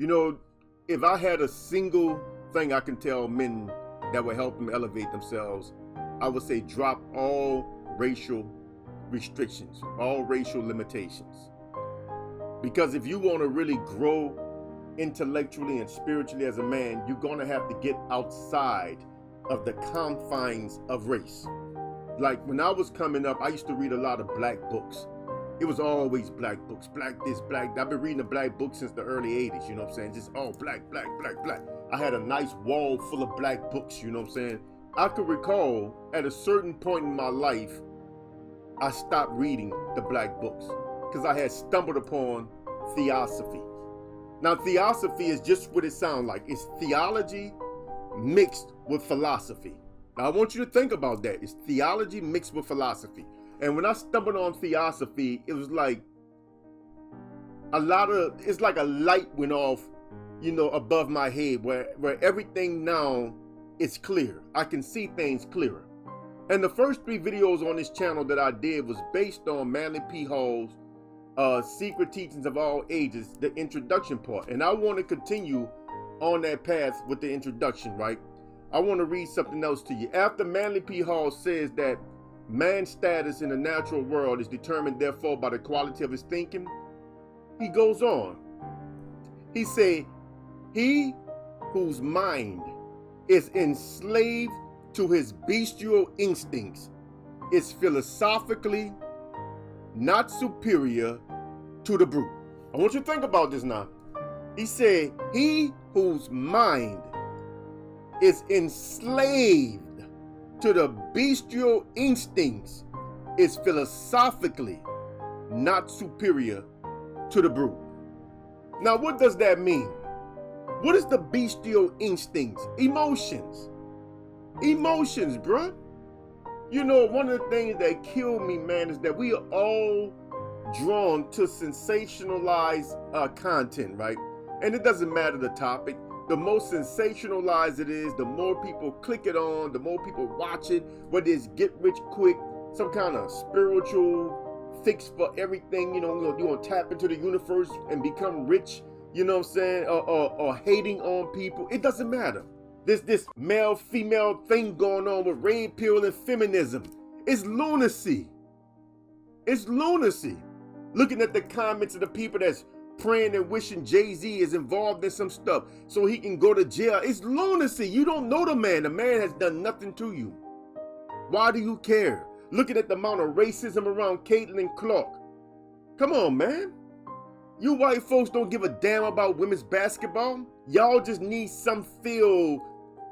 You know, if I had a single thing I can tell men that would help them elevate themselves, I would say drop all racial restrictions, all racial limitations. Because if you want to really grow intellectually and spiritually as a man, you're going to have to get outside of the confines of race. Like when I was coming up, I used to read a lot of black books. It was always black books, black this, black that. I've been reading a black book since the early 80s, you know what I'm saying? Just all black, black, black, black. I had a nice wall full of black books, you know what I'm saying? I could recall at a certain point in my life, I stopped reading the black books because I had stumbled upon theosophy. Now, theosophy is just what it sounds like. It's theology mixed with philosophy. Now, I want you to think about that. It's theology mixed with philosophy. And when I stumbled on theosophy, it was like it's like a light went off, you know, above my head where everything now is clear. I can see things clearer. And the first 3 videos on this channel that I did was based on Manly P. Hall's Secret Teachings of All Ages, the introduction part. And I want to continue on that path with the introduction, right? I want to read something else to you. After Manly P. Hall says that man's status in the natural world is determined, therefore, by the quality of his thinking, he goes on. He say, he whose mind is enslaved to his bestial instincts is philosophically not superior to the brute. I want you to think about this now. He said, he whose mind is enslaved to the bestial instincts is philosophically not superior to the brute. Now, what does that mean? What is the bestial instincts? Emotions. Emotions, bruh. You know, one of the things that kill me, man, is that we are all drawn to sensationalized content, right? And it doesn't matter the topic. The more sensationalized it is, the more people click it on, the more people watch it, whether it's get rich quick, some kind of spiritual fix for everything, you know, you want to tap into the universe and become rich, you know what I'm saying, or hating on people. It doesn't matter. This male-female thing going on with red pill and feminism. It's lunacy. It's lunacy. Looking at the comments of the people that's praying and wishing Jay-Z is involved in some stuff so he can go to jail. It's lunacy. You don't know the man. The man has done nothing to you. Why do you care? Looking at the amount of racism around Caitlin Clark. Come on, man. You white folks don't give a damn about women's basketball. Y'all just need some feel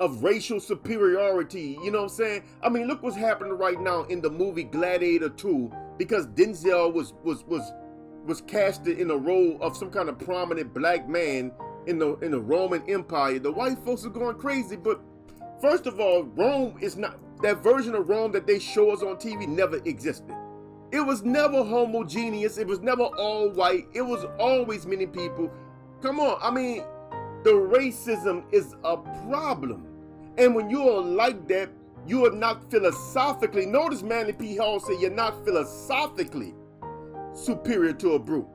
of racial superiority. You know what I'm saying? I mean, look what's happening right now in the movie Gladiator 2 because Denzel was casted in a role of some kind of prominent black man in the Roman Empire. The white folks are going crazy, but first of all, Rome is not, that version of Rome that they show us on TV never existed. It was never homogeneous. It was never all white. It was always many people. Come on, I mean, the racism is a problem. And when you are like that, you are not philosophically, notice Manly P. Hall said you're not philosophically superior to a brute.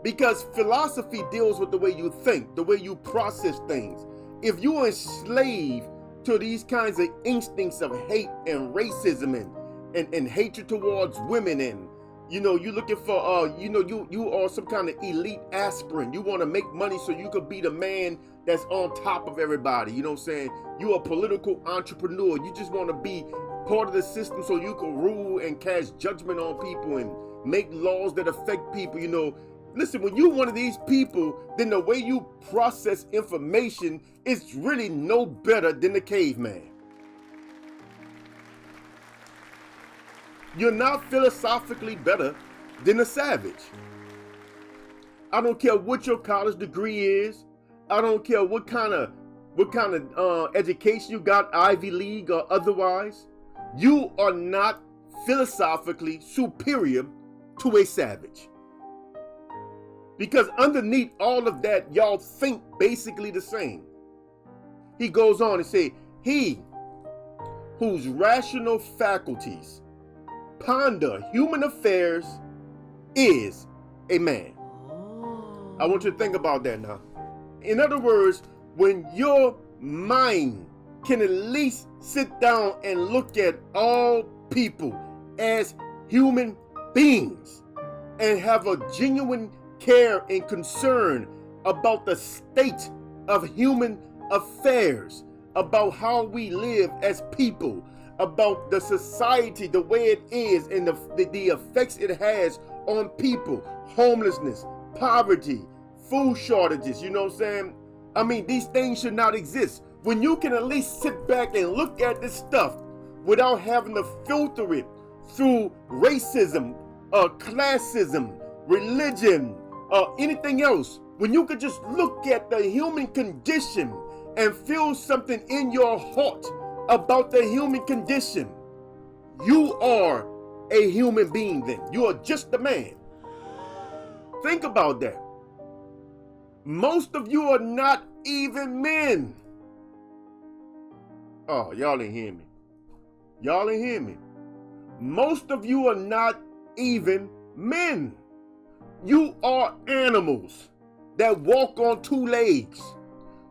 Because philosophy deals with the way you think, the way you process things. If you are enslaved to these kinds of instincts of hate and racism and hatred towards women, and you know, you're looking for you are some kind of elite aspirin. You want to make money so you could be the man that's on top of everybody. You know what I'm saying? You're a political entrepreneur. You just want to be part of the system so you can rule and cast judgment on people and make laws that affect people. You know, listen, when you're one of these people, then the way you process information is really no better than the caveman. You're not philosophically better than a savage. I don't care what your college degree is. I don't care what kind of education you got, Ivy League or otherwise. You are not philosophically superior to a savage. Because underneath all of that, y'all think basically the same. He goes on and say, he whose rational faculties ponder human affairs is a man. I want you to think about that now. In other words, when your mind can at least sit down and look at all people as human beings and have a genuine care and concern about the state of human affairs, about how we live as people, about the society, the way it is, and the effects it has on people, homelessness, poverty, food shortages, you know what I'm saying? I mean, these things should not exist. When you can at least sit back and look at this stuff without having to filter it through racism, classism, religion, anything else, when you could just look at the human condition and feel something in your heart about the human condition, you are a human being then. You are just a man. Think about that. Most of you are not even men. Oh, y'all ain't hear me. Y'all ain't hear me. Most of you are not even men. You are animals that walk on two legs.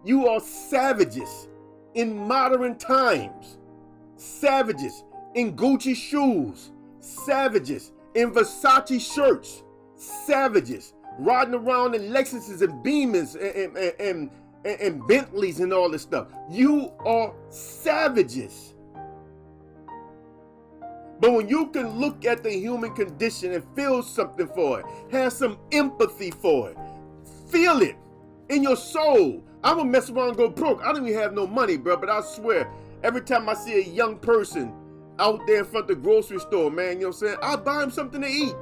You are savages in modern times. Savages in Gucci shoes. Savages in Versace shirts. Savages riding around in Lexuses and Beamers and Bentleys and all this stuff. You are savages. But when you can look at the human condition and feel something for it, have some empathy for it, feel it in your soul. I'm gonna mess around and go broke. I don't even have no money, bro, but I swear, every time I see a young person out there in front of the grocery store, man, you know what I'm saying, I buy him something to eat.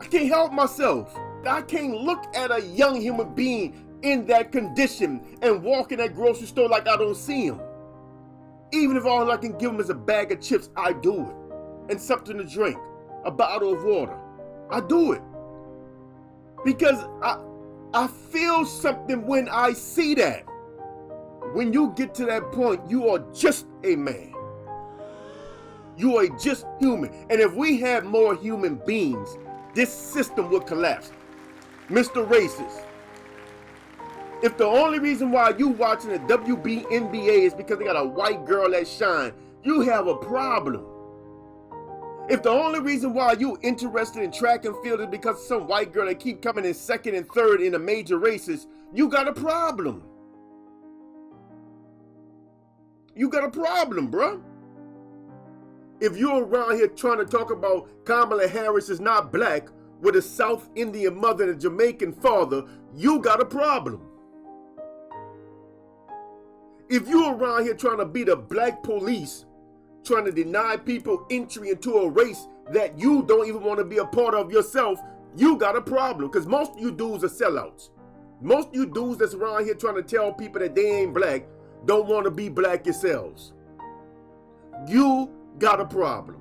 I can't help myself. I can't look at a young human being in that condition and walk in that grocery store like I don't see him. Even if all I can give him is a bag of chips, I do it. And something to drink, a bottle of water. I do it. Because I feel something when I see that. When you get to that point, you are just a man. You are just human. And if we had more human beings, this system would collapse. Mr. Racist, if the only reason why you watching the WNBA is because they got a white girl that shine, you have a problem. If the only reason why you interested in track and field is because some white girl that keep coming in second and third in the major races, you got a problem. You got a problem, bruh. If you're around here trying to talk about Kamala Harris is not black with a South Indian mother and a Jamaican father, you got a problem. If you're around here trying to be the black police, trying to deny people entry into a race that you don't even want to be a part of yourself, you got a problem. Because most of you dudes are sellouts. Most of you dudes that's around here trying to tell people that they ain't black don't want to be black yourselves. You got a problem.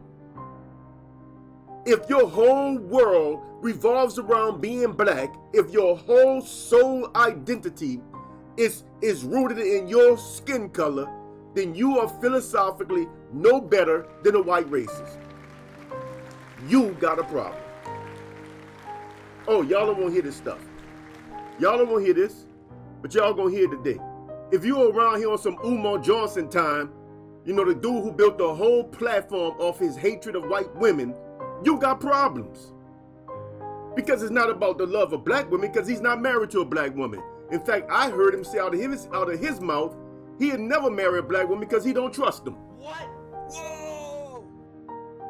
If your whole world revolves around being black, if your whole soul identity is rooted in your skin color, then you are philosophically no better than a white racist. You got a problem. Oh, y'all don't want to hear this stuff. Y'all don't want to hear this, but y'all gonna hear it today. If you're around here on some Umar Johnson time, you know, the dude who built the whole platform off his hatred of white women, you got problems. Because it's not about the love of black women, because he's not married to a black woman. In fact, I heard him say out of his mouth, he'd never marry a black woman because he don't trust them. What? Whoa!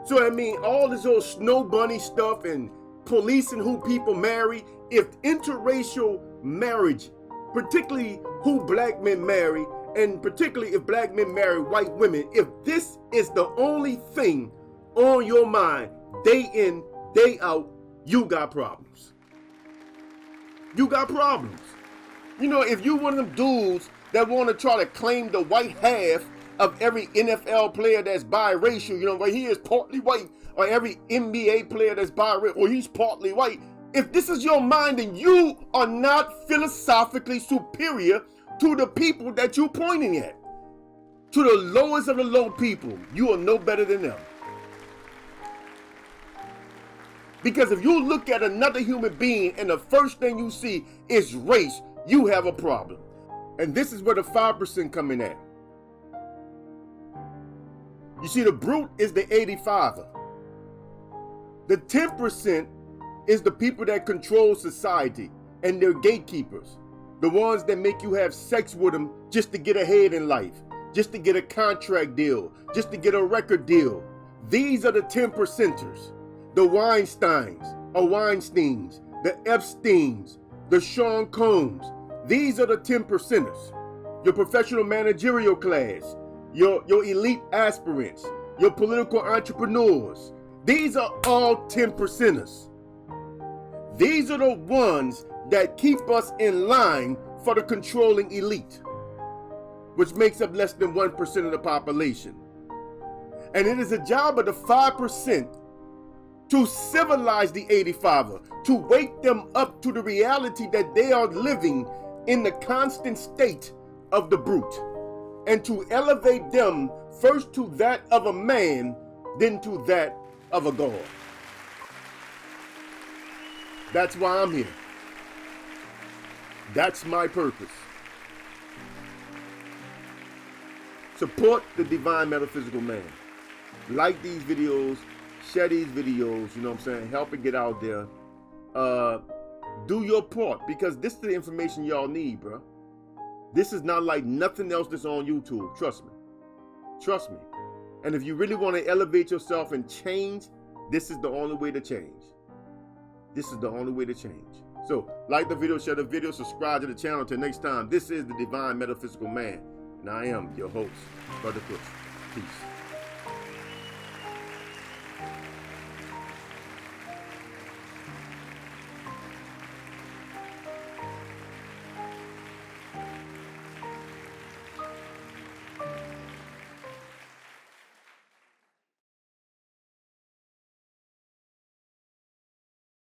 So I mean, all this old snow bunny stuff and policing who people marry, if interracial marriage, particularly who black men marry, and particularly if black men marry white women, if this is the only thing on your mind, day in, day out, you got problems. You got problems. You know, if you one of them dudes that want to try to claim the white half of every NFL player that's biracial, you know, where he is partly white, or every NBA player that's biracial, or he's partly white. If this is your mind, then you are not philosophically superior to the people that you're pointing at. To the lowest of the low people, you are no better than them. Because if you look at another human being and the first thing you see is race, you have a problem. And this is where the 5% come in at. You see, the brute is the 85er. The 10% is the people that control society and they're gatekeepers. The ones that make you have sex with them just to get ahead in life, just to get a contract deal, just to get a record deal. These are the 10%ers. The Weinsteins, the Epsteins, the Sean Combs. These are the 10%ers. Your professional managerial class, your elite aspirants, your political entrepreneurs. These are all 10%ers. These are the ones that keep us in line for the controlling elite, which makes up less than 1% of the population. And it is a job of the 5% to civilize the 85er, to wake them up to the reality that they are living in the constant state of the brute, and to elevate them first to that of a man, then to that of a God. That's why I'm here. That's my purpose. Support the divine metaphysical man. Like these videos, share these videos, you know what I'm saying? Help it get out there. Do your part, because this is the information y'all need, bro. This is not like nothing else that's on YouTube. Trust me. Trust me. And if you really want to elevate yourself and change, this is the only way to change. This is the only way to change. So, like the video, share the video, subscribe to the channel. Until next time, this is the Divine Metaphysical Man, and I am your host, Brother Chris. Peace.